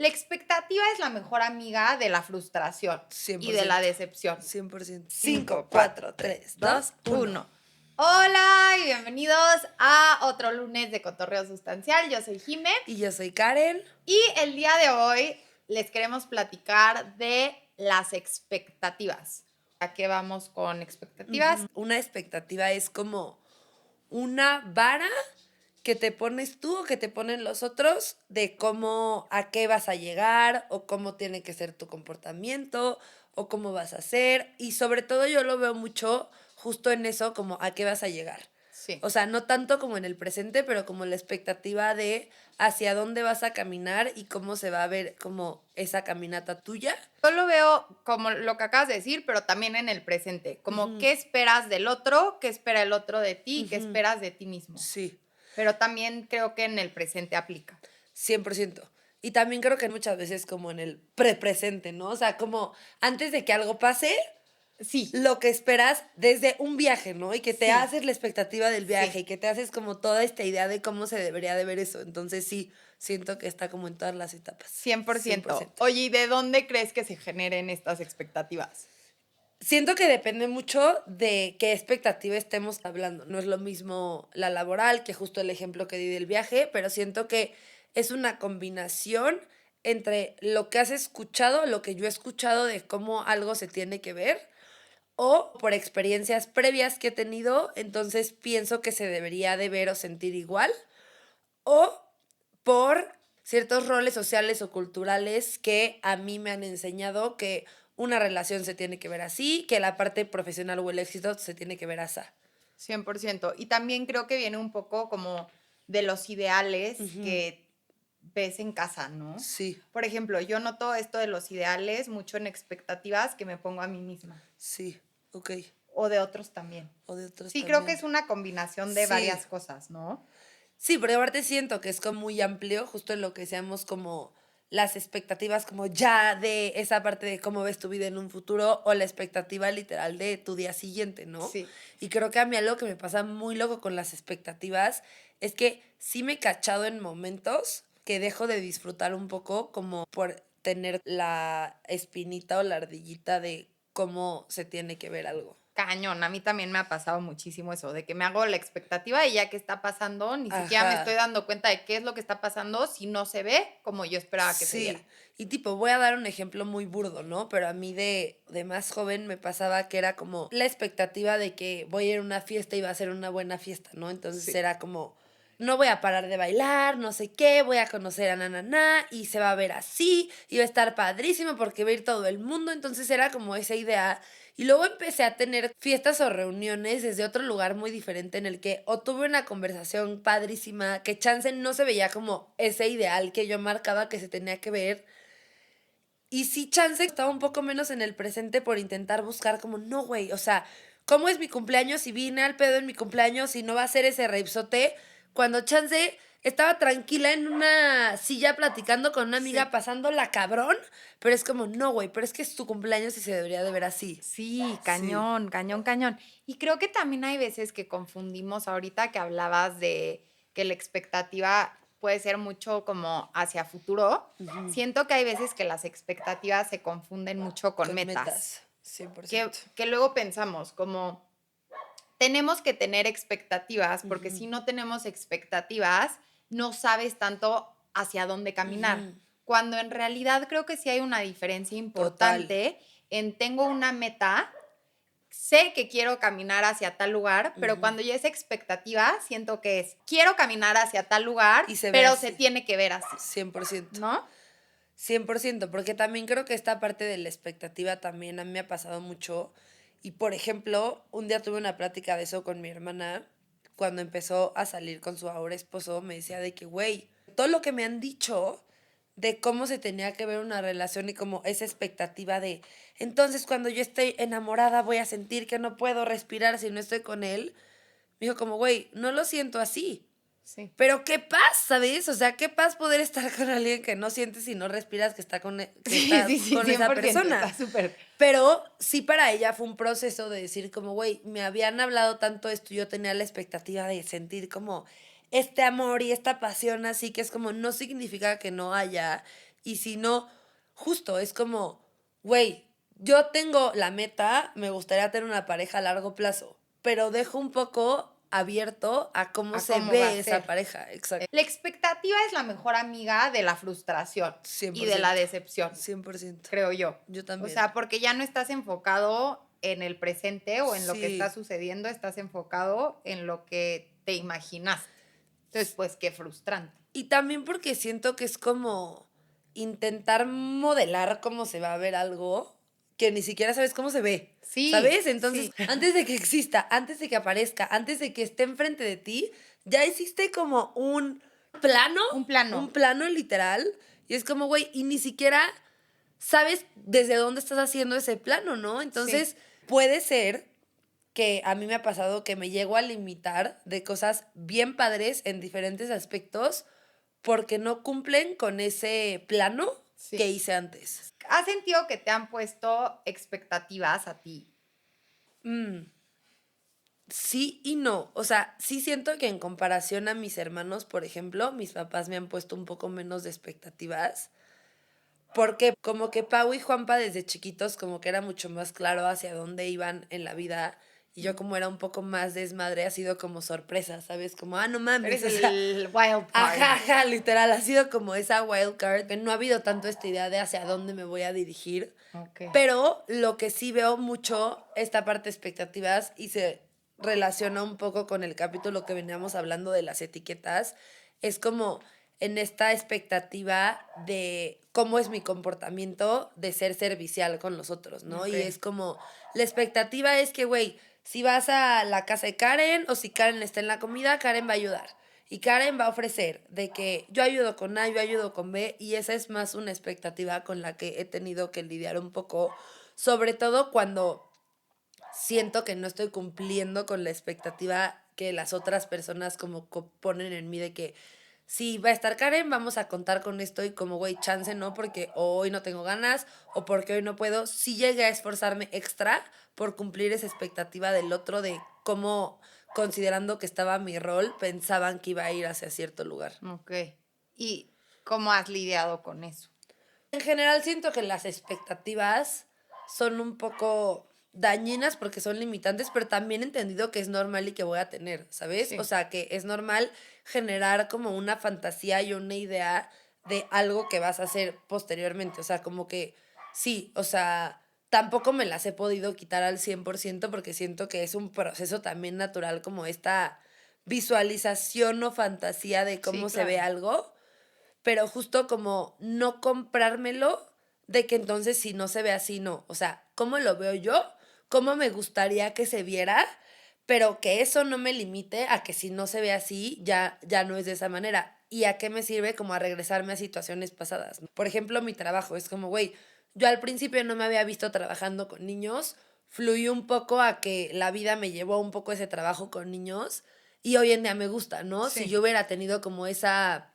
La expectativa es la mejor amiga de la frustración 100%. y de la decepción. 100%. 5, 4, 3, 2, 1. Hola y bienvenidos a otro lunes de Cotorreo Sustancial. Yo soy Jime. Y yo soy Karen. Y el día de hoy les queremos platicar de las expectativas. ¿A qué vamos con expectativas? Una expectativa es como una vara que te pones tú o que te ponen los otros de cómo, a qué vas a llegar o cómo tiene que ser tu comportamiento o cómo vas a ser. Y sobre todo yo lo veo mucho justo en eso, como a qué vas a llegar. Sí. O sea, no tanto como en el presente, pero como la expectativa de hacia dónde vas a caminar y cómo se va a ver como esa caminata tuya. Yo lo veo como lo que acabas de decir, pero también en el presente. Como qué esperas del otro, qué espera el otro de ti, qué esperas de ti mismo. Sí. Pero también creo que en el presente aplica. 100%. Y también creo que muchas veces como en el prepresente, ¿no? O sea, como antes de que algo pase, Sí. lo que esperas desde un viaje, ¿no? Y que te Sí. haces la expectativa del viaje Sí. y que te haces como toda esta idea de cómo se debería de ver eso. Entonces sí, siento que está como en todas las etapas. 100%. Oye, ¿y de dónde crees que se generen estas expectativas? Siento que depende mucho de qué expectativa estemos hablando. No es lo mismo la laboral, que justo el ejemplo que di del viaje, pero siento que es una combinación entre lo que has escuchado, lo que yo he escuchado de cómo algo se tiene que ver, o por experiencias previas que he tenido, entonces pienso que se debería de ver o sentir igual, o por ciertos roles sociales o culturales que a mí me han enseñado que una relación se tiene que ver así, que la parte profesional o el éxito se tiene que ver así. 100%. Y también creo que viene un poco como de los ideales que ves en casa, ¿no? Sí. Por ejemplo, yo noto esto de los ideales mucho en expectativas que me pongo a mí misma. Sí, ok. O de otros también. O de otros Sí, también. creo que es una combinación de Sí. varias cosas, ¿no? Sí, pero aparte siento que es como muy amplio, justo en lo que decíamos como las expectativas como ya de esa parte de cómo ves tu vida en un futuro o la expectativa literal de tu día siguiente, ¿no? Sí. Y creo que a mí algo que me pasa muy loco con las expectativas es que sí me he cachado en momentos que dejo de disfrutar un poco como por tener la espinita o la ardillita de cómo se tiene que ver algo. Cañón, a mí también me ha pasado muchísimo eso, de que me hago la expectativa y ya que está pasando, ni siquiera me estoy dando cuenta de qué es lo que está pasando si no se ve como yo esperaba que se viera. Sí, y tipo, voy a dar un ejemplo muy burdo, ¿no? Pero a mí de más joven me pasaba que era como la expectativa de que voy a ir a una fiesta y va a ser una buena fiesta, ¿no? Entonces Sí. era como, no voy a parar de bailar, no sé qué, voy a conocer a Nananá y se va a ver así y va a estar padrísimo porque va a ir todo el mundo. Entonces era como esa idea. Y luego empecé a tener fiestas o reuniones desde otro lugar muy diferente en el que o tuve una conversación padrísima, que chance no se veía como ese ideal que yo marcaba que se tenía que ver. Y sí, chance estaba un poco menos en el presente por intentar buscar como, no, güey, o sea, ¿cómo es mi cumpleaños si vine al pedo en mi cumpleaños y no va a ser ese ravesote? Cuando chance estaba tranquila en una silla platicando con una amiga, Sí. pasándola cabrón, pero es como, no, güey, pero es que es tu cumpleaños y se debería de ver así. Sí, cañón, cañón, cañón. Y creo que también hay veces que confundimos ahorita que hablabas de que la expectativa puede ser mucho como hacia futuro. Siento que hay veces que las expectativas se confunden mucho con metas. 100%. Que luego pensamos como tenemos que tener expectativas porque si no tenemos expectativas no sabes tanto hacia dónde caminar. Cuando en realidad creo que sí hay una diferencia importante en tengo una meta, sé que quiero caminar hacia tal lugar, pero cuando ya es expectativa, siento que es quiero caminar hacia tal lugar, Y se ve pero así. se tiene que ver así, 100%. ¿no? 100%, porque también creo que esta parte de la expectativa también a mí me ha pasado mucho. Y por ejemplo, un día tuve una plática de eso con mi hermana, cuando empezó a salir con su ahora esposo, me decía de que, güey, todo lo que me han dicho de cómo se tenía que ver una relación y como esa expectativa de, entonces cuando yo estoy enamorada voy a sentir que no puedo respirar si no estoy con él. Me dijo como, güey, no lo siento así. Sí. Pero qué paz, ¿sabes? O sea, qué paz poder estar con alguien que no sientes y no respiras que está con, con esa 100%, persona. está súper. Pero sí para ella fue un proceso de decir como, güey, me habían hablado tanto esto y yo tenía la expectativa de sentir como este amor y esta pasión así que es como, no significa que no haya. Y si no, justo es como, güey, yo tengo la meta, me gustaría tener una pareja a largo plazo, pero dejo un poco abierto a cómo A se cómo va a ve esa ser. pareja. Exacto. La expectativa es la mejor amiga de la frustración y de la 100%. decepción, 100%. creo yo. Yo O también. sea, porque ya no estás enfocado en el presente o en lo que está Sí. sucediendo, estás enfocado en lo que te imaginaste. Entonces, pues qué frustrante. Y también porque siento que es como intentar modelar cómo se va a ver algo que ni siquiera sabes cómo se ve. Sí, ¿Sabes? Entonces, sí. antes de que exista, antes de que aparezca, antes de que esté enfrente de ti, ya hiciste como Un plano. un plano literal. Y es como, güey, y ni siquiera sabes desde dónde estás haciendo ese plano, ¿no? Entonces, puede ser que a mí me ha pasado que me llego a limitar de cosas bien padres en diferentes aspectos porque no cumplen con ese plano Sí. que hice antes. ¿Has sentido que te han puesto expectativas a ti? Sí y no. O sea, sí siento que en comparación a mis hermanos, por ejemplo, mis papás me han puesto un poco menos de expectativas. Porque como que Pau y Juanpa desde chiquitos como que era mucho más claro hacia dónde iban en la vida. Y yo como era un poco más desmadre, ha sido como sorpresa, ¿sabes? Como, no mames, Eres o sea, el wild card. ajá, literal, ha sido como esa wild card, que no ha habido tanto esta idea de hacia dónde me voy a dirigir. Okay. Pero lo que sí veo mucho, esta parte de expectativas, y se relaciona un poco con el capítulo que veníamos hablando de las etiquetas, es como en esta expectativa de cómo es mi comportamiento de ser servicial con los otros, ¿no? Ok. Y es como, la expectativa es que, güey, si vas a la casa de Karen o si Karen está en la comida, Karen va a ayudar. Y Karen va a ofrecer de que yo ayudo con A, yo ayudo con B, y esa es más una expectativa con la que he tenido que lidiar un poco, sobre todo cuando siento que no estoy cumpliendo con la expectativa que las otras personas como ponen en mí de que si va a estar Karen, vamos a contar con esto y como, güey, chance no, porque hoy no tengo ganas o porque hoy no puedo. Sí llegué a esforzarme extra por cumplir esa expectativa del otro de cómo, considerando que estaba mi rol, pensaban que iba a ir hacia cierto lugar. Ok. ¿Y cómo has lidiado con eso? En general siento que las expectativas son un poco dañinas porque son limitantes, pero también he entendido que es normal y que voy a tener, ¿sabes? Sí. O sea, que es normal generar como una fantasía y una idea de algo que vas a hacer posteriormente. O sea, como que sí, o sea, tampoco me las he podido quitar al 100% porque siento que es un proceso también natural como esta visualización o fantasía de cómo Sí, se ve claro. algo, pero justo como no comprármelo de que entonces si no se ve así, no. O sea, ¿cómo lo veo yo? ¿Cómo me gustaría que se viera? Pero que eso no me limite a que si no se ve así, ya no es de esa manera. ¿Y a qué me sirve? Como a regresarme a situaciones pasadas. Por ejemplo, mi trabajo es como, güey, yo al principio no me había visto trabajando con niños, fluí un poco a que la vida me llevó un poco ese trabajo con niños y hoy en día me gusta, ¿no? Sí. Si yo hubiera tenido como esa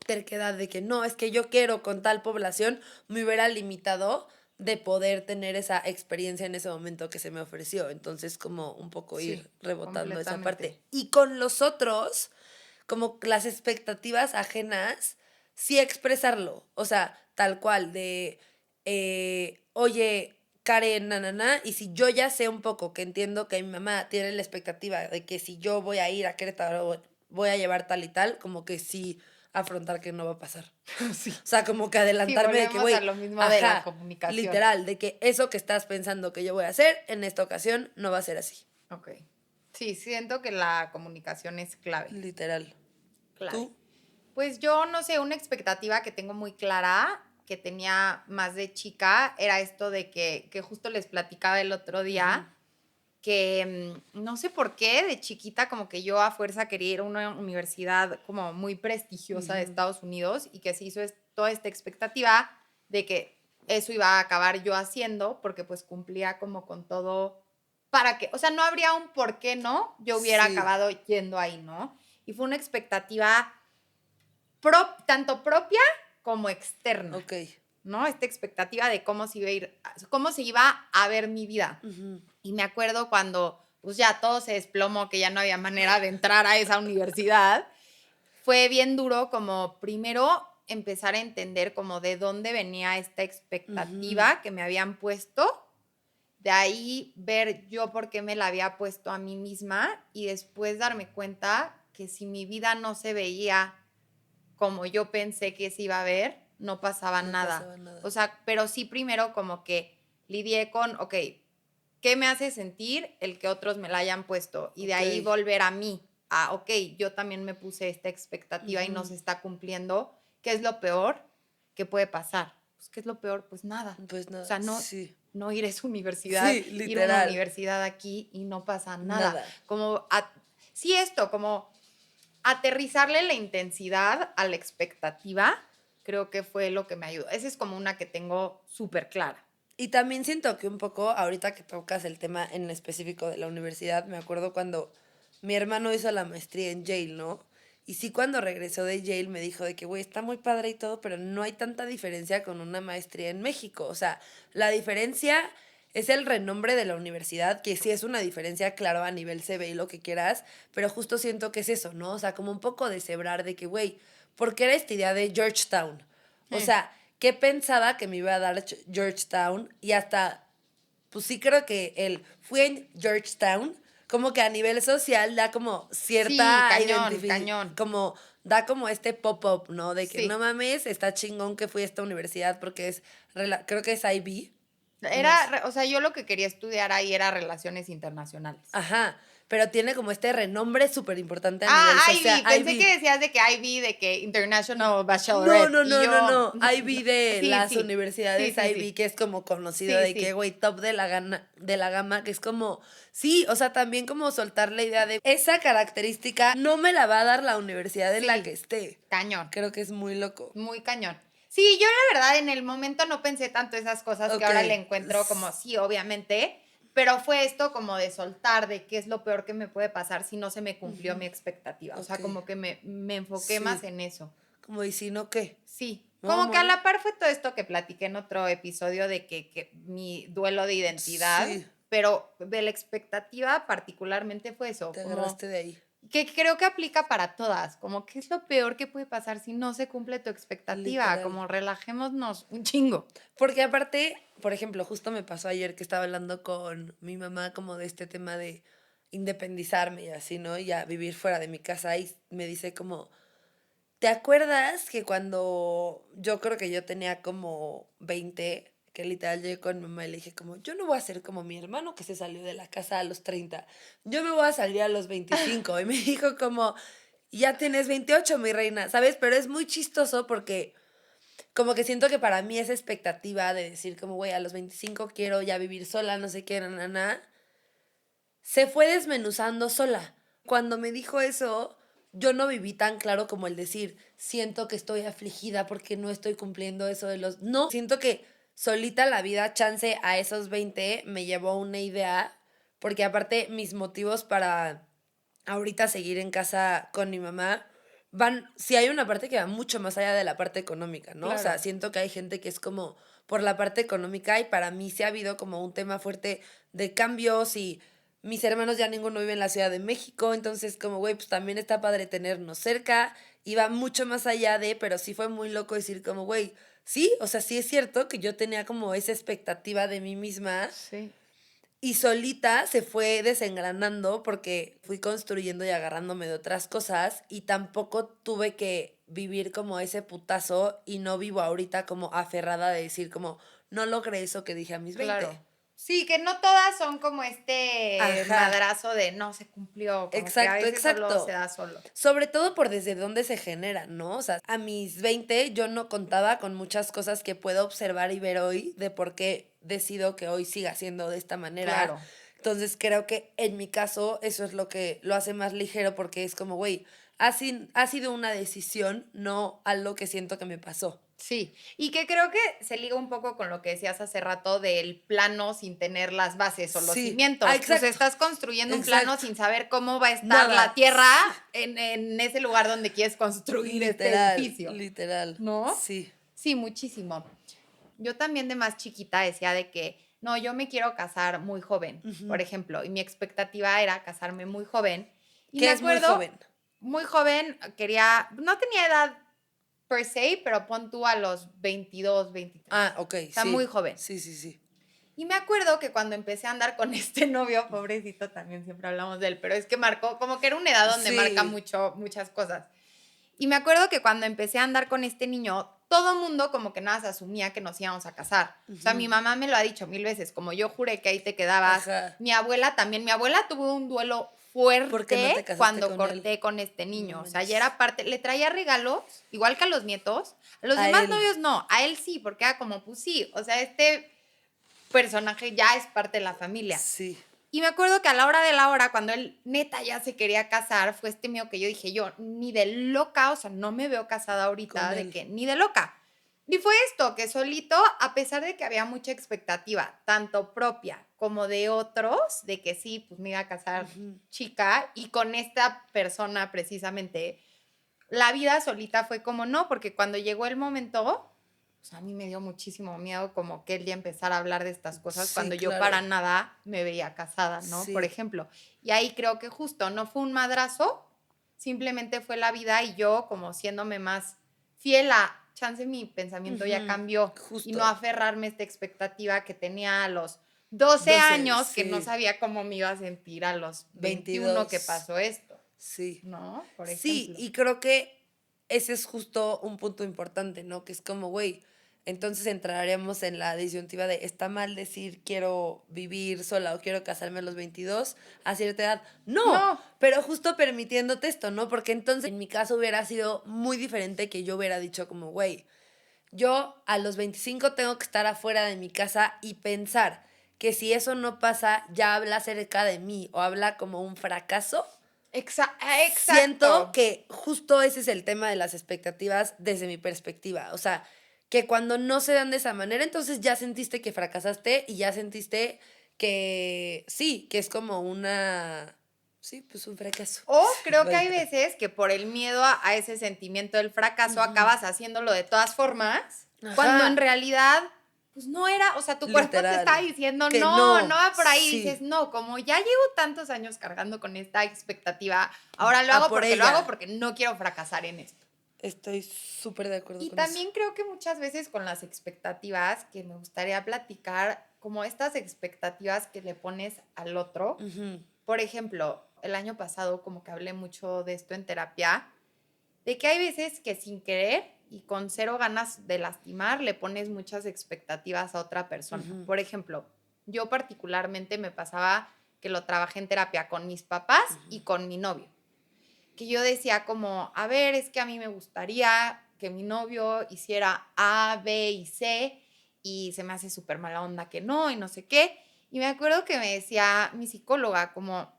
terquedad de que no, es que yo quiero con tal población, me hubiera limitado de poder tener esa experiencia en ese momento que se me ofreció. Entonces, como un poco Sí, ir rebotando esa completamente. parte. Y con los otros, como las expectativas ajenas, sí expresarlo. O sea, tal cual, de, oye, Karen, nanana, y si yo ya sé un poco, que entiendo que mi mamá tiene la expectativa de que si yo voy a ir a Querétaro, voy a llevar tal y tal, como que sí afrontar que no va a pasar. Sí. O sea, como que Sí, adelantarme de que, volvemos a güey, lo mismo de la ajá, comunicación. literal, de que eso que estás pensando que yo voy a hacer en esta ocasión no va a ser así. Ok. Sí, siento que la comunicación es clave. Literal. Clave. ¿Tú? Pues yo no sé, una expectativa que tengo muy clara, que tenía más de chica, era esto de que justo les platicaba el otro día, que no sé por qué, de chiquita como que yo a fuerza quería ir a una universidad como muy prestigiosa de Estados Unidos y que se hizo toda esta expectativa de que eso iba a acabar yo haciendo porque pues cumplía como con todo para que, o sea, no habría un por qué no, yo hubiera Sí. acabado yendo ahí, ¿no? Y fue una expectativa tanto propia como externa, Ok. ¿no? Esta expectativa de cómo se iba a ir, cómo se iba a ver mi vida. Y me acuerdo cuando pues ya todo se desplomó, que ya no había manera de entrar a esa universidad, fue bien duro como primero empezar a entender como de dónde venía esta Ujú. expectativa que me habían puesto. De ahí ver yo por qué me la había puesto a mí misma y después darme cuenta que si mi vida no se veía como yo pensé que se iba a ver, no pasaba No nada. pasaba nada. O sea, pero sí primero como que lidié con, ok, ¿qué me hace sentir el que otros me la hayan puesto? Y de ahí Ok. volver a mí, ok, yo también me puse esta expectativa y no se está cumpliendo. ¿Qué es lo peor que puede pasar? Pues, ¿qué es lo peor? Pues nada. Pues O nada, sea, sí. no ir a esa universidad, Sí, ir a una literal. universidad aquí y no pasa nada. Nada. Como, sí, esto, como aterrizarle la intensidad a la expectativa, creo que fue lo que me ayudó. Esa es como una que tengo súper clara. Y también siento que un poco, ahorita que tocas el tema en específico de la universidad, me acuerdo cuando mi hermano hizo la maestría en Yale, ¿no? Y sí, cuando regresó de Yale me dijo de que, güey, está muy padre y todo, pero no hay tanta diferencia con una maestría en México. O sea, la diferencia es el renombre de la universidad, que sí es una diferencia, claro, a nivel CV y lo que quieras, pero justo siento que es eso, ¿no? O sea, como un poco deshebrar de que, güey, ¿por qué era esta idea de Georgetown? O sea, ¿qué pensaba que me iba a dar Georgetown? Y hasta, pues sí creo que fui en Georgetown, como que a nivel social da como Sí, cierta cañón, cañón. como da como este pop-up, ¿no? De que no Sí. mames, está chingón que fui a esta universidad porque creo que es IB. No sé. O sea, yo lo que quería estudiar ahí era relaciones internacionales. Ajá, pero tiene como este renombre súper importante a nivel Ah, social. Ivy. Pensé IB. que decías de que Ivy, de que International No, Bachelorette. no, Y no, no, yo, no. IB de sí, las sí. universidades Sí, sí, IB, sí. que es como conocido Sí, de que, sí. güey, top de la gama, que es como, sí, o sea, también como soltar la idea de esa característica no me la va a dar la universidad en la que Sí. esté. Cañón. Creo que es muy loco. Muy cañón. Sí, yo la verdad en el momento no pensé tanto esas cosas que Ok. ahora le encuentro como sí, obviamente, pero fue esto como de soltar de qué es lo peor que me puede pasar si no se me cumplió mi expectativa. O sea, Ok. como que me enfoqué más Sí. en eso. Como, ¿y si no qué? Sí, ¿Me voy a como que a morir? la par fue todo esto que platiqué en otro episodio de que mi duelo de identidad, Sí, pero de la expectativa particularmente fue eso, te como agarraste de ahí. que creo que aplica para todas, como qué es lo peor que puede pasar si no se cumple tu expectativa, Literal. como relajémonos un chingo. Porque aparte, por ejemplo, justo me pasó ayer que estaba hablando con mi mamá como de este tema de independizarme y así, ¿no? Y ya vivir fuera de mi casa y me dice como, ¿te acuerdas que cuando yo creo que yo tenía como 20 que literal llegué con mi mamá y le dije como, yo no voy a ser como mi hermano que se salió de la casa a los 30, yo me voy a salir a los 25? Y me dijo como, ya tienes 28 mi reina, ¿sabes? Pero es muy chistoso porque como que siento que para mí esa expectativa de decir como, güey, a los 25 quiero ya vivir sola, no sé qué, se fue desmenuzando sola. Cuando me dijo eso, yo no viví tan claro como el decir, siento que estoy afligida porque no estoy cumpliendo eso de los... No, siento que solita la vida, chance a esos 20, me llevó a una idea, porque aparte mis motivos para ahorita seguir en casa con mi mamá sí hay una parte que va mucho más allá de la parte económica, ¿no? O sea, Claro. siento que hay gente que es como por la parte económica y para mí sí ha habido como un tema fuerte de cambios y mis hermanos ya ninguno vive en la Ciudad de México, entonces como, güey, pues también está padre tenernos cerca y va mucho más allá de, pero sí fue muy loco decir como, güey, sí, o sea, sí es cierto que yo tenía como esa expectativa de mí misma Sí. y solita se fue desengranando porque fui construyendo y agarrándome de otras cosas y tampoco tuve que vivir como ese putazo y no vivo ahorita como aferrada de decir como no logré eso que dije a mis 20. Claro. Sí, que no todas son como este Ajá, madrazo de no se cumplió, como que a exacto, veces solo se exacto. da solo. Sobre todo por desde dónde se genera, ¿no? O sea, a mis 20 yo no contaba con muchas cosas que puedo observar y ver hoy de por qué decido que hoy siga siendo de esta manera. Claro. Entonces creo que en mi caso eso es lo que lo hace más ligero porque es como, güey, ha sido una decisión, no algo que siento que me pasó. Sí, y que creo que se liga un poco con lo que decías hace rato del plano sin tener las bases o los Sí, ah, cimientos. Pues exacto, estás construyendo un plano exacto. sin saber cómo va a estar la Nada, tierra sí, en ese lugar donde quieres construir este literal, edificio, literal, ¿no? sí. Sí, muchísimo. Yo también de más chiquita decía de que, no, yo me quiero casar muy joven, por Ujú. ejemplo, y mi expectativa era casarme muy joven. Y me Que es muy acuerdo, joven. muy joven, quería, no tenía edad per se, pero pon tú a los 22, 23. Ah, ok, Está sí. muy joven. Sí. Y me acuerdo que cuando empecé a andar con este novio, pobrecito, también siempre hablamos de él, pero es que marcó, como que era una edad donde marca Sí. muchas cosas. Y me acuerdo que cuando empecé a andar con este niño, todo mundo como que nada se asumía que nos íbamos a casar. O sea, mi mamá me lo ha dicho 1000 veces, como yo juré que ahí te quedabas. Ajá. Mi abuela también, mi abuela tuvo un duelo ¿Por qué no te fuerte casaste cuando con él? corté con este niño. No O sea, ya manches. era parte, le traía regalos, igual que a los nietos. A los A demás él. novios no, a él sí, porque era como, pues sí, o sea, este personaje ya es parte de la familia. Sí. Y me acuerdo que a la hora de la hora, cuando él neta ya se quería casar, fue este mío que yo dije, yo ni de loca, o sea, no me veo casada ahorita, Con de él. que ni de loca. Y fue esto, que solito, a pesar de que había mucha expectativa, tanto propia como de otros, de que sí, pues me iba a casar chica, y con esta persona precisamente, la vida solita fue como no, porque cuando llegó el momento, o sea, a mí me dio muchísimo miedo como que él ya empezara a hablar de estas cosas Sí, cuando yo claro. para nada me veía casada, ¿no? Por Sí. ejemplo. Y ahí creo que justo no fue un madrazo, simplemente fue la vida y yo como siéndome más fiel a, chance mi pensamiento ya cambió Justo. y no aferrarme a esta expectativa que tenía a los 12 12, años, que sí. no sabía cómo me iba a sentir a los 21 que 22. pasó esto, Sí. ¿no? Por Sí, ejemplo. y creo que ese es justo un punto importante, ¿no? Que es como, güey, entonces entraríamos en la disyuntiva de, ¿está mal decir quiero vivir sola o quiero casarme a los 22 a cierta edad? No, No, pero justo permitiéndote esto, ¿no? Porque entonces en mi caso hubiera sido muy diferente que yo hubiera dicho como, güey, yo a los 25 tengo que estar afuera de mi casa y pensar que si eso no pasa, ya habla acerca de mí o habla como un fracaso. exacto. Siento que justo ese es el tema de las expectativas desde mi perspectiva. O sea, que cuando no se dan de esa manera, entonces ya sentiste que fracasaste y ya sentiste que sí, que es como una... Sí, pues un fracaso. O creo que hay Vaya. veces que por el miedo a ese sentimiento del fracaso acabas haciéndolo de todas formas, cuando en Ajá. realidad, pues no era, o sea, tu cuerpo te está Literal. diciendo, Que no, no. no va por ahí. Sí. Dices, no, como ya llevo tantos años cargando con esta expectativa, ahora A por lo hago ella. porque no quiero fracasar en esto. Estoy súper de acuerdo Y con eso. también creo que muchas veces con las expectativas, que me gustaría platicar, como estas expectativas que le pones al otro. Por ejemplo, el año pasado como que hablé mucho de esto en terapia, de que hay veces que sin querer y con cero ganas de lastimar le pones muchas expectativas a otra persona. Por ejemplo, yo particularmente me pasaba que lo trabajé en terapia con mis papás y con mi novio, que yo decía como, a ver, es que a mí me gustaría que mi novio hiciera A, B y C y se me hace súper mala onda que no y no sé qué. Y me acuerdo que me decía mi psicóloga como,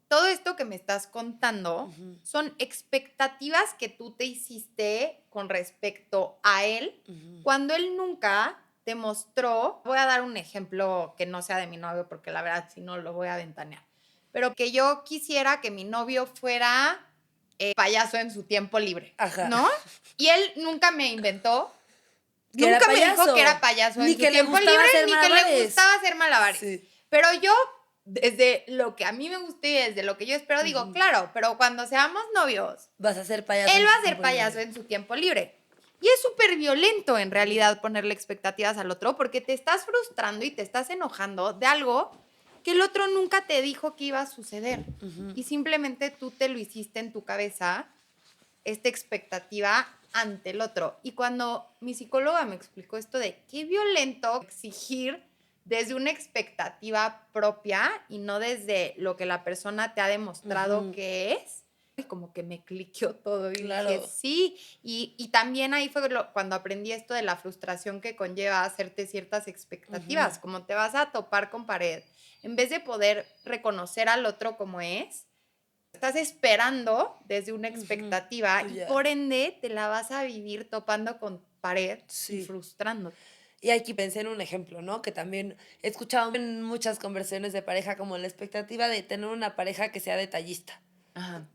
todo esto que me estás contando son expectativas que tú te hiciste con respecto a él cuando él nunca te mostró. Voy a dar un ejemplo que no sea de mi novio porque la verdad si no lo voy a ventanear. Pero que yo quisiera que mi novio fuera payaso en su tiempo libre, Ajá. ¿no? Y él nunca me inventó, Que era nunca me dijo payaso. que era payaso Ni en su que le tiempo gustaba libre, hacer ni que le malabares. gustaba hacer malabares. Sí. Pero yo, desde lo que a mí me gusta y desde lo que yo espero, digo, claro, pero cuando seamos novios, Vas a ser payaso. él en va tu a ser tiempo payaso libre. en su tiempo libre. Y es súper violento en realidad ponerle expectativas al otro porque te estás frustrando y te estás enojando de algo que el otro nunca te dijo que iba a suceder. Y simplemente tú te lo hiciste en tu cabeza, esta expectativa ante el otro. Y cuando mi psicóloga me explicó esto de qué violento exigir desde una expectativa propia y no desde lo que la persona te ha demostrado que es, y como que me cliqueó todo y Claro. dije, sí. Y también ahí fue cuando aprendí esto de la frustración que conlleva hacerte ciertas expectativas, como te vas a topar con pared. En vez de poder reconocer al otro como es, estás esperando desde una expectativa Pues y ya. por ende te la vas a vivir topando con pared y Sí. frustrándote. Y aquí pensé en un ejemplo, ¿no? Que también he escuchado en muchas conversaciones de pareja como la expectativa de tener una pareja que sea detallista. Ajá.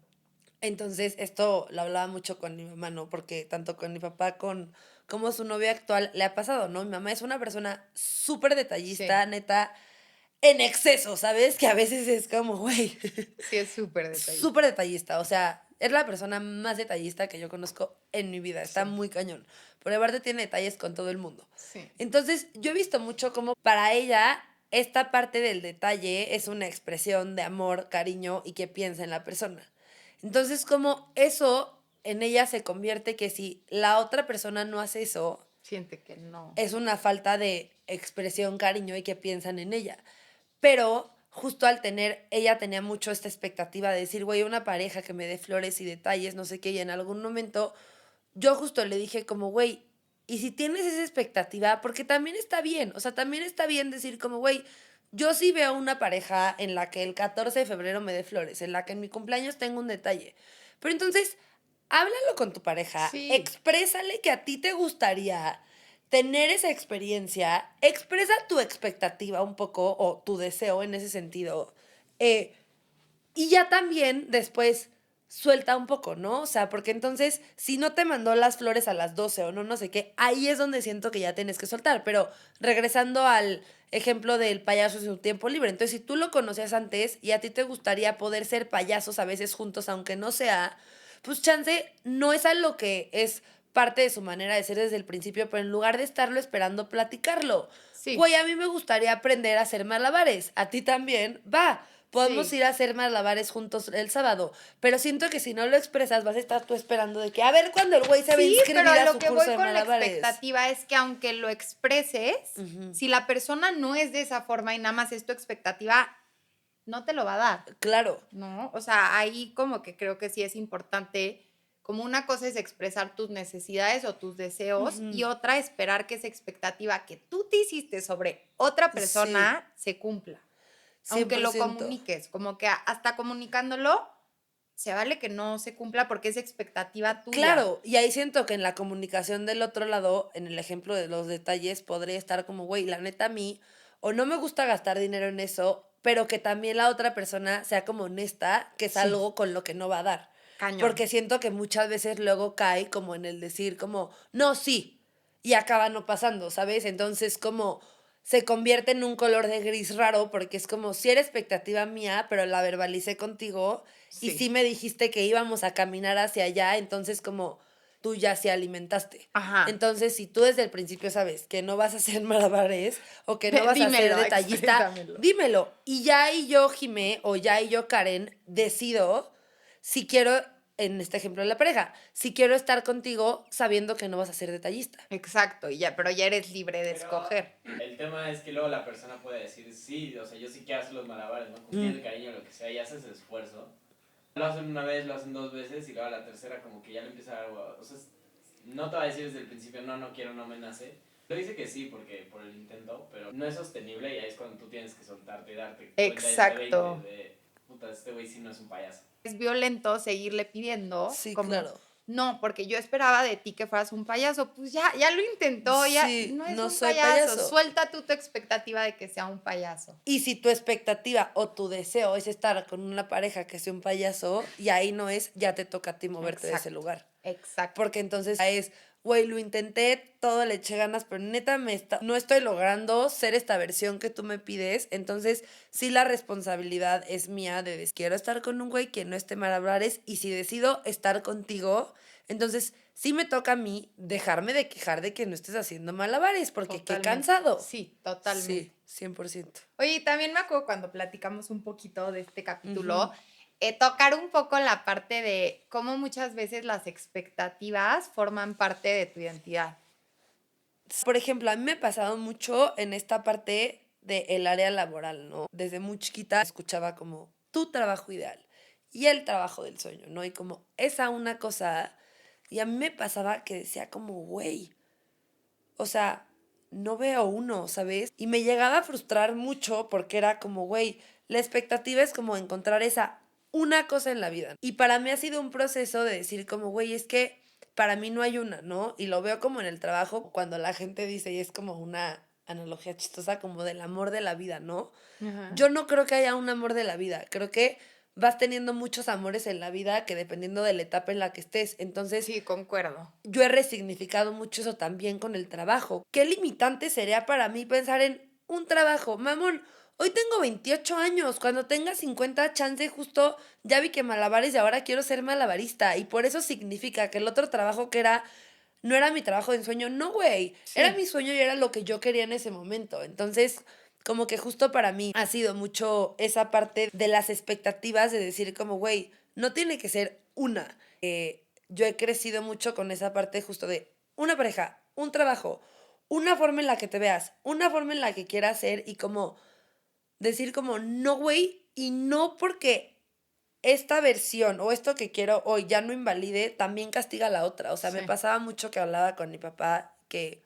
Entonces, esto lo hablaba mucho con mi mamá, ¿no? Porque tanto con mi papá como su novia actual le ha pasado, ¿no? Mi mamá es una persona súper detallista, neta, en exceso, ¿sabes? Que a veces es como, güey, Sí, es súper detallista. súper detallista. O sea, es la persona más detallista que yo conozco en mi vida. Está muy cañón. Pero aparte tiene detalles con todo el mundo. Sí. Entonces, yo he visto mucho como para ella esta parte del detalle es una expresión de amor, cariño y que piensa en la persona. Entonces, como eso en ella se convierte que si la otra persona no hace eso, Siente que no. es una falta de expresión, cariño y que piensan en ella. Pero justo al tener, ella tenía mucho esta expectativa de decir, güey, una pareja que me dé flores y detalles, no sé qué, y en algún momento yo justo le dije como, güey, y si tienes esa expectativa, porque también está bien, o sea, también está bien decir como, güey, yo sí veo una pareja en la que el 14 de febrero me dé flores, en la que en mi cumpleaños tengo un detalle. Pero entonces, háblalo con tu pareja, Sí. exprésale que a ti te gustaría tener esa experiencia, expresa tu expectativa un poco o tu deseo en ese sentido. Y ya también después suelta un poco, ¿no? O sea, porque entonces, si no te mandó las flores a las 12 o no, no sé qué, ahí es donde siento que ya tienes que soltar. Pero regresando al ejemplo del payaso en su tiempo libre. Entonces, si tú lo conocías antes y a ti te gustaría poder ser payasos a veces juntos, aunque no sea, pues chance no es algo que es parte de su manera de ser desde el principio, pero en lugar de estarlo esperando, platicarlo. Sí. Güey, a mí me gustaría aprender a hacer malabares. A ti también. Va. Podemos Sí. ir a hacer malabares juntos el sábado. Pero siento que si no lo expresas, vas a estar tú esperando de que a ver cuando el güey se va a Sí, pero inscribir a a lo su que curso voy de con la malabares. expectativa es que aunque lo expreses, si la persona no es de esa forma y nada más es tu expectativa, no te lo va a dar, Claro. ¿no? O sea, ahí como que creo que sí es importante, como una cosa es expresar tus necesidades o tus deseos y otra esperar que esa expectativa que tú te hiciste sobre otra persona se cumpla. Aunque lo 100%. comuniques, como que hasta comunicándolo, se vale que no se cumpla porque es expectativa tuya. Claro, y ahí siento que en la comunicación del otro lado, en el ejemplo de los detalles, podría estar como, güey, la neta a mí, o no me gusta gastar dinero en eso, pero que también la otra persona sea como honesta, que es Sí. algo con lo que no va a dar. Cañón. Porque siento que muchas veces luego cae como en el decir como, no, sí, y acaba no pasando, ¿sabes? Entonces como se convierte en un color de gris raro porque es como si era expectativa mía, pero la verbalicé contigo y sí me dijiste que íbamos a caminar hacia allá, entonces como tú ya se alimentaste. Ajá. Entonces, si tú desde el principio sabes que no vas a hacer malabares o que no vas a ser Dímelo, detallista, expréstamelo. dímelo. Y ya y yo, Jimé, o ya y yo, Karen, decido si quiero, en este ejemplo de la pareja, si quiero estar contigo sabiendo que no vas a ser detallista. Exacto, y ya, pero ya eres libre de Pero escoger. el tema es que luego la persona puede decir, sí, o sea, yo sí quiero hacer los malabares, ¿no? Confía en el cariño, lo que sea, y haces el esfuerzo. Lo hacen una vez, lo hacen dos veces, y luego a la tercera como que ya le empieza a dar, o sea, no te va a decir desde el principio, no, no quiero, no me nace. Lo dice que sí, porque por el intento, pero no es sostenible y ahí es cuando tú tienes que soltarte y darte cuenta Exacto. de puta, este güey sí no es un payaso. Es violento seguirle pidiendo, Sí, como, claro. no, porque yo esperaba de ti que fueras un payaso. Pues ya lo intentó, ya Sí, no es no un soy payaso. payaso. Suelta tú tu expectativa de que sea un payaso. Y si tu expectativa o tu deseo es estar con una pareja que sea un payaso, y ahí no es, ya te toca a ti moverte de ese Exacto. lugar. Exacto. Porque entonces es, güey, lo intenté, todo le eché ganas, pero neta no estoy logrando ser esta versión que tú me pides. Entonces, sí la responsabilidad es mía de decir, quiero estar con un güey que no esté malabares y si decido estar contigo, entonces sí me toca a mí dejarme de quejar de que no estés haciendo malabares, porque qué Totalmente. cansado. Sí, totalmente. Sí, 100%. Oye, y también me acuerdo cuando platicamos un poquito de este capítulo, tocar un poco la parte de cómo muchas veces las expectativas forman parte de tu identidad. Por ejemplo, a mí me ha pasado mucho en esta parte del área laboral, ¿no? Desde muy chiquita escuchaba como tu trabajo ideal y el trabajo del sueño, ¿no? Y como esa una cosa, y a mí me pasaba que decía como, güey, o sea, no veo uno, ¿sabes? Y me llegaba a frustrar mucho porque era como, güey, la expectativa es como encontrar esa una cosa en la vida. Y para mí ha sido un proceso de decir como, güey, es que para mí no hay una, ¿no? Y lo veo como en el trabajo, cuando la gente dice, y es como una analogía chistosa, como del amor de la vida, ¿no? Yo no creo que haya un amor de la vida, creo que vas teniendo muchos amores en la vida que dependiendo de la etapa en la que estés. Entonces, Sí, concuerdo. yo he resignificado mucho eso también con el trabajo. ¿Qué limitante sería para mí pensar en un trabajo? Mamón, hoy tengo 28 años, cuando tenga 50 chance justo ya vi que malabares y ahora quiero ser malabarista y por eso significa que el otro trabajo que era no era mi trabajo de ensueño, no, güey, era Sí. mi sueño y era lo que yo quería en ese momento. Entonces, como que justo para mí ha sido mucho esa parte de las expectativas de decir como, güey, no tiene que ser una. Yo he crecido mucho con esa parte justo de una pareja, un trabajo, una forma en la que te veas, una forma en la que quieras ser y como decir como, no, güey, y no porque esta versión o esto que quiero hoy ya no invalide, también castiga a la otra. O sea, me Sí. pasaba mucho que hablaba con mi papá que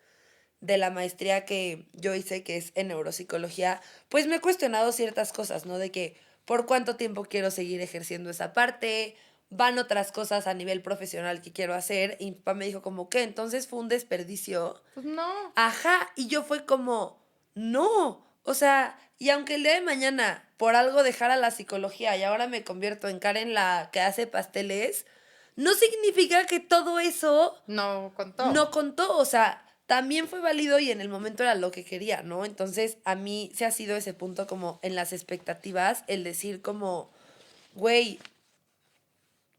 de la maestría que yo hice, que es en neuropsicología, pues me he cuestionado ciertas cosas, ¿no? De que por cuánto tiempo quiero seguir ejerciendo esa parte, van otras cosas a nivel profesional que quiero hacer, y mi papá me dijo como, ¿qué? Entonces fue un desperdicio. Pues no. Ajá, y yo fue como, no, o sea, y aunque el día de mañana por algo dejara la psicología y ahora me convierto en Karen la que hace pasteles, no significa que todo eso No contó. no contó, o sea, también fue válido y en el momento era lo que quería, ¿no? Entonces, a mí se ha sido ese punto como en las expectativas, el decir como, güey,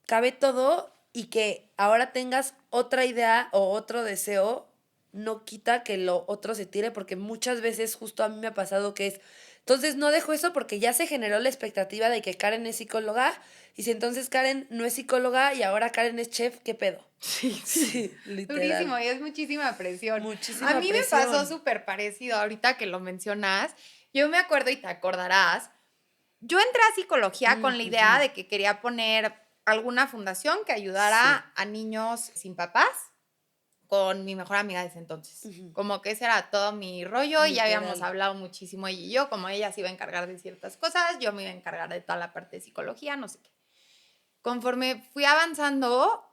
cabe todo y que ahora tengas otra idea o otro deseo, no quita que lo otro se tire, porque muchas veces justo a mí me ha pasado que es, entonces no dejo eso porque ya se generó la expectativa de que Karen es psicóloga, y si entonces Karen no es psicóloga y ahora Karen es chef, ¿qué pedo? Sí, Sí, durísimo literal. y es muchísima presión. A Muchísima mí me pasó presión. súper parecido ahorita que lo mencionas. Yo me acuerdo y te acordarás. Yo entré a psicología con la idea Ujú. de que quería poner alguna fundación que Sí. ayudara a niños sin papás con mi mejor amiga de ese entonces. Ujú. Como que ese era todo mi rollo y ya habíamos Literal. hablado muchísimo ella y yo, como ella se iba a encargar de ciertas cosas, yo me iba a encargar de toda la parte de psicología, no sé qué. Conforme fui avanzando,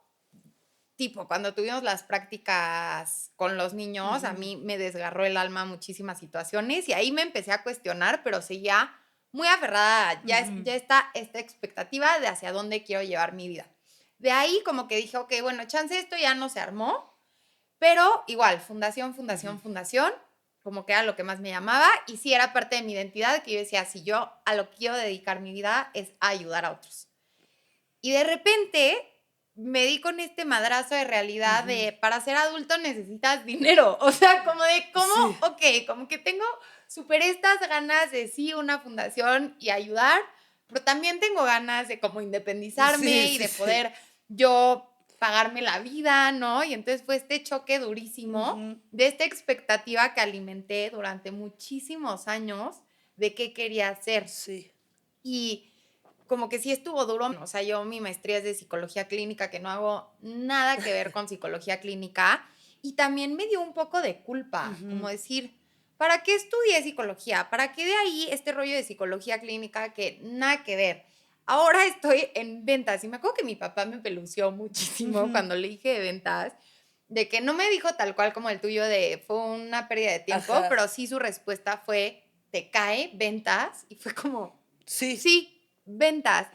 tipo, cuando tuvimos las prácticas con los niños, a Ujú. mí me desgarró el alma muchísimas situaciones y ahí me empecé a cuestionar, pero seguía muy aferrada, Ujú. ya está esta expectativa de hacia dónde quiero llevar mi vida. De ahí como que dije, ok, bueno, chance esto ya no se armó, pero igual, fundación, fundación, Ujú. fundación, como que era lo que más me llamaba y sí era parte de mi identidad, que yo decía, si yo a lo que quiero dedicar mi vida es a ayudar a otros. Y de repente me di con este madrazo de realidad Ujú. de para ser adulto necesitas dinero. O sea, como de cómo, Sí. ok, como que tengo súper estas ganas de sí una fundación y ayudar, pero también tengo ganas de como Sí, independizarme y sí, de sí. poder yo pagarme la vida, ¿no? Y entonces fue este choque durísimo Ujú. de esta expectativa que alimenté durante muchísimos años de qué quería hacer. Sí. Y como que sí estuvo duro. O sea, yo mi maestría es de psicología clínica, que no hago nada que ver con psicología clínica. Y también me dio un poco de culpa, como Ujú. decir, ¿para qué estudié psicología? ¿Para qué de ahí este rollo de psicología clínica que nada que ver? Ahora estoy en ventas y me acuerdo que mi papá me pelució muchísimo Ujú. cuando le dije de ventas, de que no me dijo tal cual como el tuyo de fue una pérdida de tiempo, Ajá. pero sí su respuesta fue, te cae ventas y fue como, Sí. sí, ventas.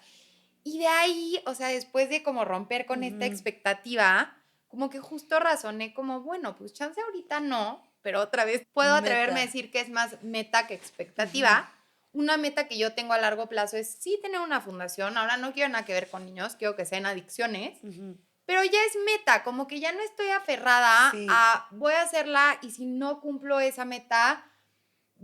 Y de ahí, o sea, después de como romper con esta Ujú. expectativa, como que justo razoné como, bueno, pues chance ahorita no, pero otra vez puedo atreverme a Meta. decir que es más meta que Ujú. expectativa. Una meta que yo tengo a largo plazo es sí tener una fundación. Ahora no quiero nada que ver con niños, quiero que sean adicciones, Ujú. pero ya es meta, como que ya no estoy aferrada Sí. a voy a hacerla y si no cumplo esa meta,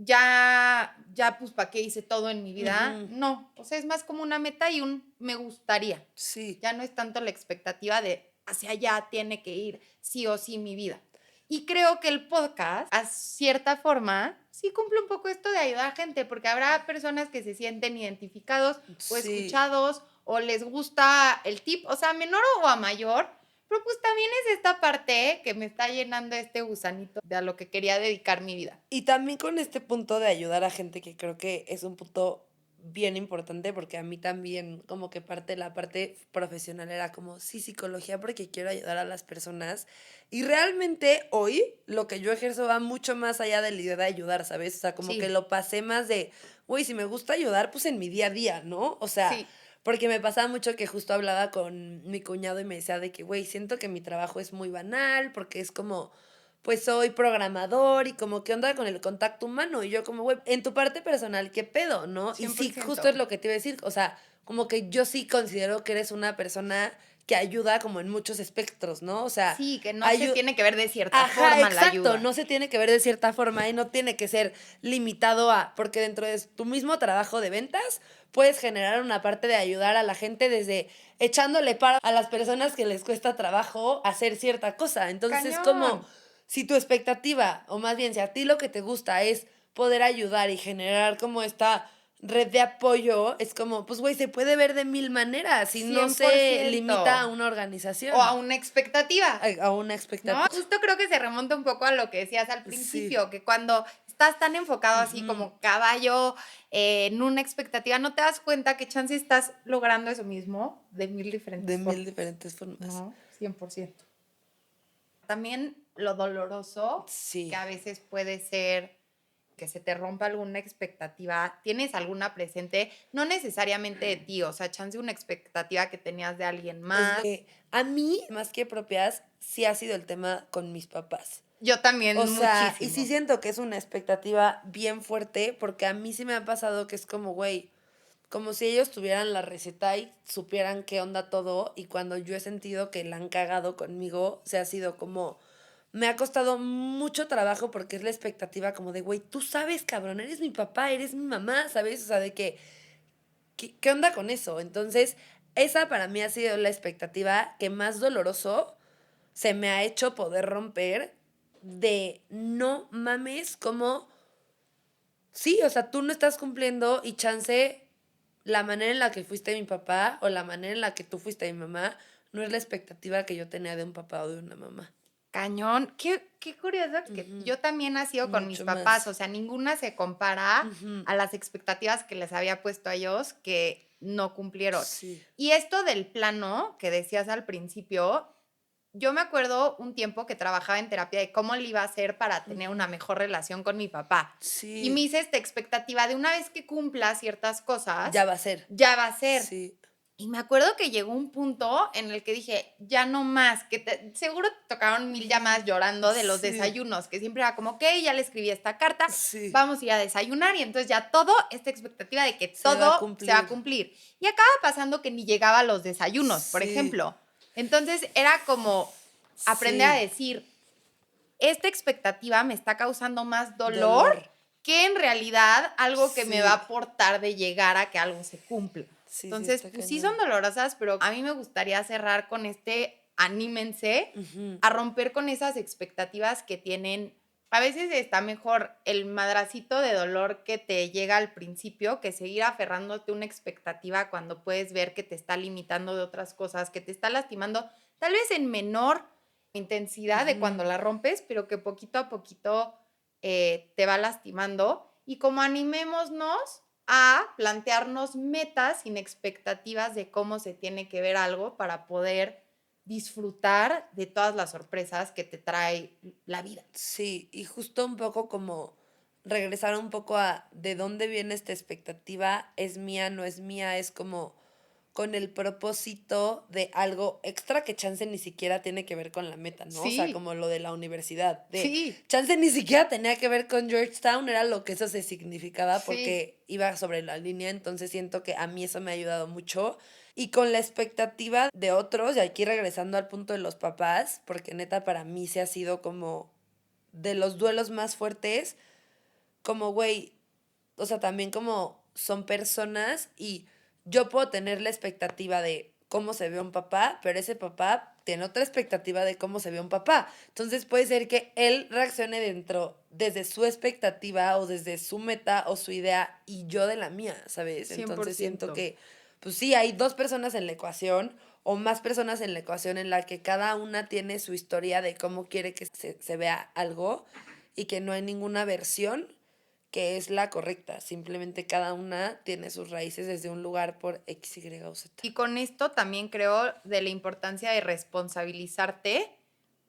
ya, pues, ¿para qué hice todo en mi vida? Ujú. No, o sea, es más como una meta y un me gustaría. Sí. Ya no es tanto la expectativa de hacia allá tiene que ir sí o sí mi vida. Y creo que el podcast, a cierta forma, sí cumple un poco esto de ayudar a gente, porque habrá personas que se sienten identificados o Sí. escuchados o les gusta el tip, o sea, a menor o a mayor, pero pues también es esta parte que me está llenando este gusanito de a lo que quería dedicar mi vida. Y también con este punto de ayudar a gente que creo que es un punto bien importante porque a mí también como que la parte profesional era como, sí, psicología porque quiero ayudar a las personas. Y realmente hoy lo que yo ejerzo va mucho más allá de la idea de ayudar, ¿sabes? O sea, como que Sí, lo pasé más de, güey, si me gusta ayudar, pues en mi día a día, ¿no? O sea, sí, porque me pasaba mucho que justo hablaba con mi cuñado y me decía de que, güey, siento que mi trabajo es muy banal porque es como pues soy programador y como qué onda con el contacto humano. Y yo como, güey, en tu parte personal, ¿qué pedo, no? Y sí, 100%. justo es lo que te iba a decir. O sea, como que yo sí considero que eres una persona que ayuda como en muchos espectros, ¿no? O sea, Sí, que no se tiene que ver de cierta Ajá, forma la exacto, ayuda. no se tiene que ver de cierta forma y no tiene que ser limitado a, porque dentro de tu mismo trabajo de ventas puedes generar una parte de ayudar a la gente desde echándole paro a las personas que les cuesta trabajo hacer cierta cosa. Entonces es como, Cañón. si tu expectativa, o más bien si a ti lo que te gusta es poder ayudar y generar como esta red de apoyo, es como, pues güey, se puede ver de mil maneras y no se 100%. limita a una organización. O a una expectativa. A una ¿No? expectativa. Justo creo que se remonta un poco a lo que decías al Sí. principio, que cuando estás tan enfocado así como caballo en una expectativa, no te das cuenta que chance estás logrando eso mismo de mil diferentes De formas. mil diferentes formas. ¿No? 100%. También lo doloroso Sí. que a veces puede ser que se te rompa alguna expectativa, tienes alguna presente, no necesariamente de ti, o sea, chance una expectativa que tenías de alguien más. A mí, más que propias, sí ha sido el tema con mis papás. Yo también O sea, muchísimo. y sí siento que es una expectativa bien fuerte, porque a mí sí me ha pasado que es como, güey, como si ellos tuvieran la receta y supieran qué onda todo, y cuando yo he sentido que la han cagado conmigo, se ha sido como, me ha costado mucho trabajo porque es la expectativa como de, güey, tú sabes, cabrón, eres mi papá, eres mi mamá, ¿sabes? O sea, de que ¿qué onda con eso? Entonces, esa para mí ha sido la expectativa que más doloroso se me ha hecho poder romper de no mames como, sí, o sea, tú no estás cumpliendo y chance la manera en la que fuiste mi papá o la manera en la que tú fuiste mi mamá no es la expectativa que yo tenía de un papá o de una mamá. Cañón. Qué curioso que yo también he sido con mis Mucho papás. más. O sea, ninguna se compara Ujú. a las expectativas que les había puesto a ellos que no cumplieron. Sí. Y esto del plano que decías al principio, yo me acuerdo un tiempo que trabajaba en terapia de cómo le iba a hacer para tener una mejor relación con mi papá. Sí. Y me hice esta expectativa de una vez que cumpla ciertas cosas, Ya va a ser. ya va a ser. Sí. Y me acuerdo que llegó un punto en el que dije, ya no más, seguro te tocaron 1000 llamadas llorando de los Sí. desayunos, que siempre era como, ok, ya le escribí esta carta, Sí. vamos a ir a desayunar, y entonces ya todo, esta expectativa de que Se va a todo se va a cumplir. cumplir. Y acaba pasando que ni llegaba a los desayunos, por Sí. ejemplo. Entonces era como aprender a Sí. decir, esta expectativa me está causando más dolor que en realidad algo que me Sí. va a aportar de llegar a que algo se cumpla. Sí, Entonces, está pues sí cañón. son dolorosas, pero a mí me gustaría cerrar con anímense Ujú. a romper con esas expectativas que tienen. A veces está mejor el madracito de dolor que te llega al principio que seguir aferrándote a una expectativa cuando puedes ver que te está limitando de otras cosas, que te está lastimando, tal vez en menor intensidad de cuando la rompes, pero que poquito a poquito te va lastimando. Y como animémonos a plantearnos metas sin expectativas de cómo se tiene que ver algo para poder disfrutar de todas las sorpresas que te trae la vida. Sí, y justo un poco como regresar un poco a de dónde viene esta expectativa, es mía, no es mía, es como con el propósito de algo extra que chance ni siquiera tiene que ver con la meta, ¿no? O sea, Sí. como lo de la universidad. Sí. Chance ni siquiera tenía que ver con Georgetown, era lo que eso se significaba Sí. porque iba sobre la línea, entonces siento que a mí eso me ha ayudado mucho. Y con la expectativa de otros, y aquí regresando al punto de los papás, porque neta para mí se ha sido como de los duelos más fuertes, como, güey, o sea, también como son personas y yo puedo tener la expectativa de cómo se ve un papá, pero ese papá tiene otra expectativa de cómo se ve un papá. Entonces puede ser que él reaccione desde su expectativa o desde su meta o su idea y yo de la mía, ¿sabes? Entonces 100%. siento que, pues sí, hay dos personas en la ecuación o más personas en la ecuación en la que cada una tiene su historia de cómo quiere que se vea algo y que no hay ninguna versión que es la correcta. Simplemente cada una tiene sus raíces desde un lugar por X, Y o Z. Y con esto también creo de la importancia de responsabilizarte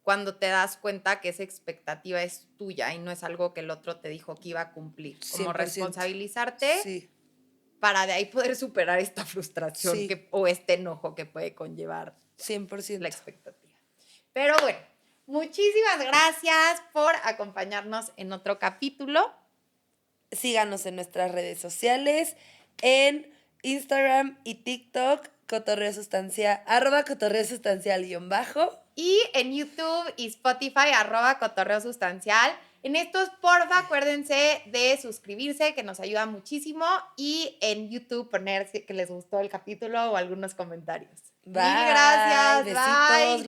cuando te das cuenta que esa expectativa es tuya y no es algo que el otro te dijo que iba a cumplir. Como 100%. responsabilizarte Sí, para de ahí poder superar esta frustración Sí. o este enojo que puede conllevar 100%. la expectativa. Pero bueno, Muchísimas gracias por acompañarnos en otro capítulo. Síganos en nuestras redes sociales, en Instagram y TikTok, cotorreo sustancial, @cotorreo sustancial _ Y en YouTube y Spotify, @cotorreo sustancial. En estos, porfa, acuérdense de suscribirse, que nos ayuda muchísimo. Y en YouTube poner que les gustó el capítulo o algunos comentarios. Bye, Mil gracias. besitos. Bye.